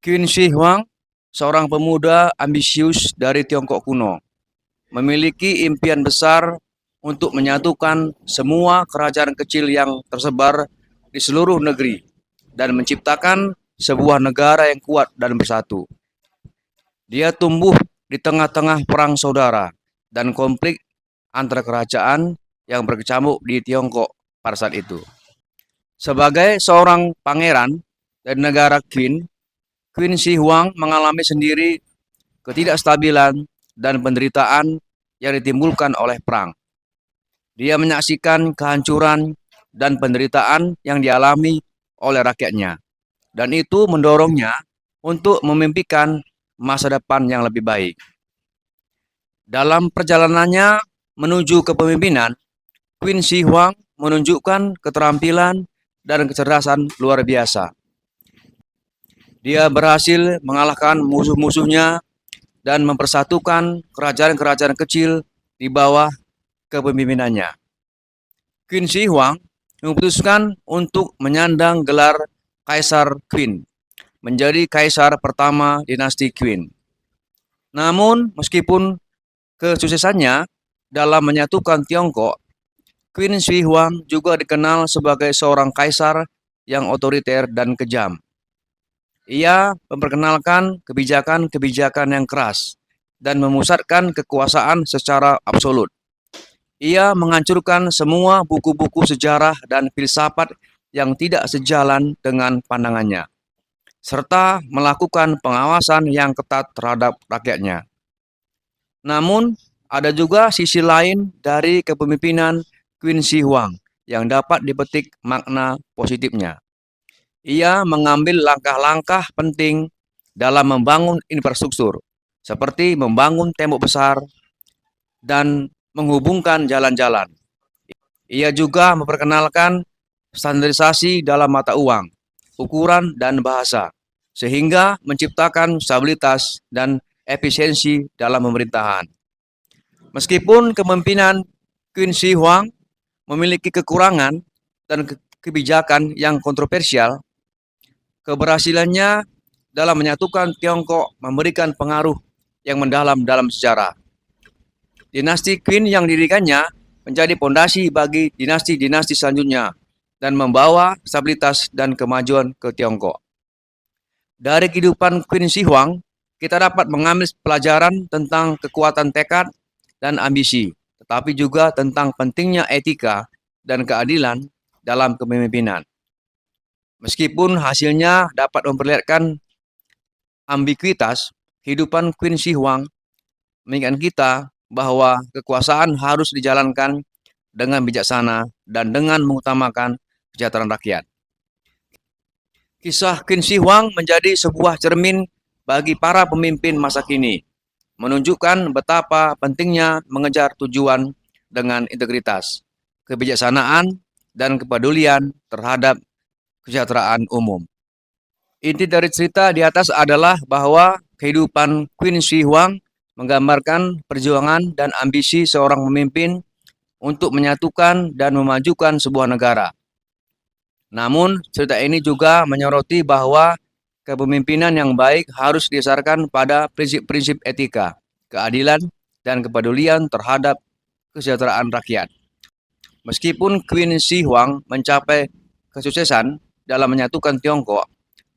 Qin Shi Huang, seorang pemuda ambisius dari Tiongkok kuno, memiliki impian besar untuk menyatukan semua kerajaan kecil yang tersebar di seluruh negeri dan menciptakan sebuah negara yang kuat dan bersatu. Dia tumbuh di tengah-tengah perang saudara dan konflik antara kerajaan yang berkecamuk di Tiongkok pada saat itu. Sebagai seorang pangeran dari negara Qin, Qin Shi Huang mengalami sendiri ketidakstabilan dan penderitaan yang ditimbulkan oleh perang. Dia menyaksikan kehancuran dan penderitaan yang dialami oleh rakyatnya, dan itu mendorongnya untuk memimpikan masa depan yang lebih baik. Dalam perjalanannya menuju kepemimpinan, Qin Shi Huang menunjukkan keterampilan dan kecerdasan luar biasa. Dia berhasil mengalahkan musuh-musuhnya dan mempersatukan kerajaan-kerajaan kecil di bawah kepemimpinannya. Qin Shi Huang memutuskan untuk menyandang gelar Kaisar Qin, menjadi kaisar pertama dinasti Qin. Namun, meskipun kesuksesannya dalam menyatukan Tiongkok, Qin Shi Huang juga dikenal sebagai seorang kaisar yang otoriter dan kejam. Ia memperkenalkan kebijakan-kebijakan yang keras dan memusatkan kekuasaan secara absolut. Ia menghancurkan semua buku-buku sejarah dan filsafat yang tidak sejalan dengan pandangannya, serta melakukan pengawasan yang ketat terhadap rakyatnya. Namun, ada juga sisi lain dari kepemimpinan Qin Shi Huang yang dapat dipetik makna positifnya. Ia mengambil langkah-langkah penting dalam membangun infrastruktur, seperti membangun tembok besar dan menghubungkan jalan-jalan. Ia juga memperkenalkan standarisasi dalam mata uang, ukuran, dan bahasa, sehingga menciptakan stabilitas dan efisiensi dalam pemerintahan. Meskipun kepemimpinan Qin Shi Huang memiliki kekurangan dan kebijakan yang kontroversial, keberhasilannya dalam menyatukan Tiongkok memberikan pengaruh yang mendalam dalam sejarah. Dinasti Qin yang didirikannya menjadi pondasi bagi dinasti-dinasti selanjutnya dan membawa stabilitas dan kemajuan ke Tiongkok. Dari kehidupan Qin Shi Huang, kita dapat mengambil pelajaran tentang kekuatan tekad dan ambisi, tetapi juga tentang pentingnya etika dan keadilan dalam kepemimpinan. Meskipun hasilnya dapat memperlihatkan ambiguitas, kehidupan Qin Shi Huang mengingatkan kita bahwa kekuasaan harus dijalankan dengan bijaksana dan dengan mengutamakan kesejahteraan rakyat. Kisah Qin Shi Huang menjadi sebuah cermin bagi para pemimpin masa kini, menunjukkan betapa pentingnya mengejar tujuan dengan integritas, kebijaksanaan, dan kepedulian terhadap kesejahteraan umum. Inti dari cerita di atas adalah bahwa kehidupan Qin Shi Huang menggambarkan perjuangan dan ambisi seorang pemimpin untuk menyatukan dan memajukan sebuah negara. Namun, cerita ini juga menyoroti bahwa kepemimpinan yang baik harus didasarkan pada prinsip-prinsip etika, keadilan, dan kepedulian terhadap kesejahteraan rakyat. Meskipun Qin Shi Huang mencapai kesuksesan dalam menyatukan Tiongkok,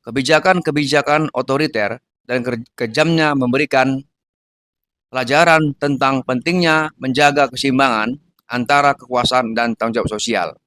kebijakan-kebijakan otoriter dan kejamnya memberikan pelajaran tentang pentingnya menjaga keseimbangan antara kekuasaan dan tanggung jawab sosial.